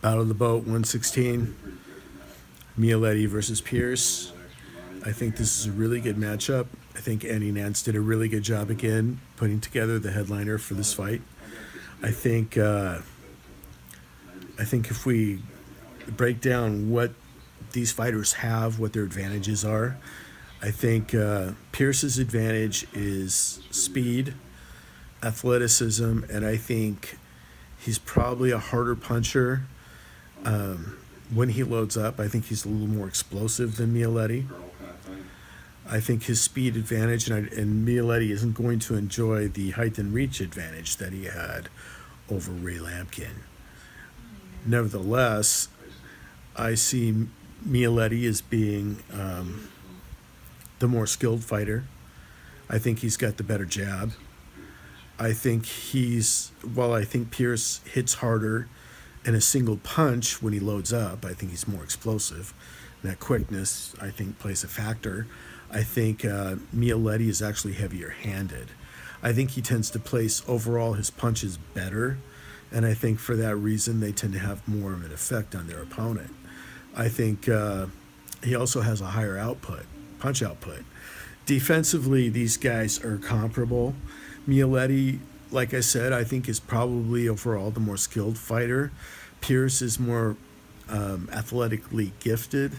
Battle of the Boat 116, Mioletti versus Pierce. I think this is a really good matchup. I think Andy Nance did a really good job again putting together the headliner for this fight. I think if we break down what these fighters have, what their advantages are, I think Pierce's advantage is speed, athleticism, and I think he's probably a harder puncher. When he loads up, I think he's a little more explosive than Mioletti. I think his speed advantage, and Mioletti isn't going to enjoy the height and reach advantage that he had over Ray Lampkin. Nevertheless, I see Mioletti as being the more skilled fighter. I think he's got the better jab. I think while I think Pierce hits harder in a single punch when he loads up, I think he's more explosive. And that quickness, I think, plays a factor. I think Mioletti is actually heavier handed. I think he tends to place overall his punches better, and I think for that reason they tend to have more of an effect on their opponent. I think he also has a higher punch output. Defensively, these guys are comparable. Mioletti, like I said, I think is probably overall the more skilled fighter. Pierce is more athletically gifted.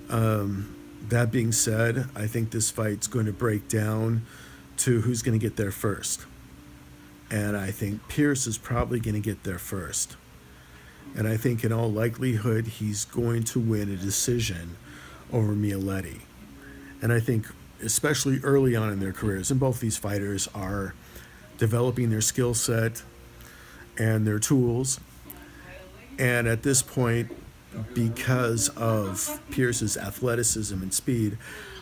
That being said, I think this fight's going to break down to who's going to get there first. And I think Pierce is probably going to get there first. And I think in all likelihood, he's going to win a decision over Mioletti. And I think especially early on in their careers, and both these fighters are developing their skill set and their tools. And at this point, because of Pierce's athleticism and speed,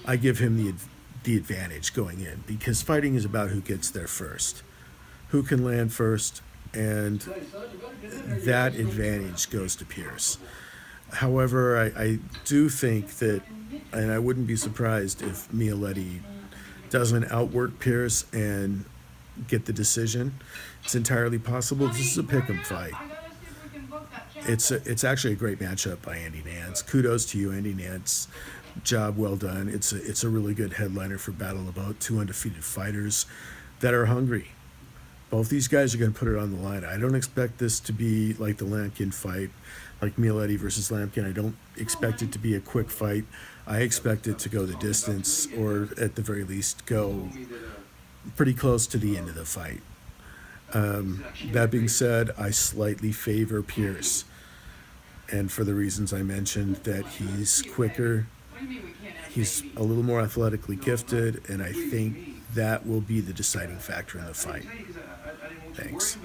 I give him the advantage going in, because fighting is about who gets there first, who can land first, and that advantage goes to Pierce. However, I do think that, and I wouldn't be surprised if Mioletti doesn't outwork Pierce and get the decision. It's entirely possible. This is a pick'em fight. It's actually a great matchup by Andy Nance. Kudos to you, Andy Nance. Job well done. It's a really good headliner for Battle of the Boat. Two undefeated fighters that are hungry. Both these guys are going to put it on the line. I don't expect this to be like the Lampkin fight, like Mioletti versus Lampkin. I don't expect it to be a quick fight. I expect it to go the distance, or at the very least go pretty close to the end of the fight. That being said, I slightly favor Pierce, and for the reasons I mentioned, that he's quicker, he's a little more athletically gifted, and I think that will be the deciding factor in the fight. Thanks.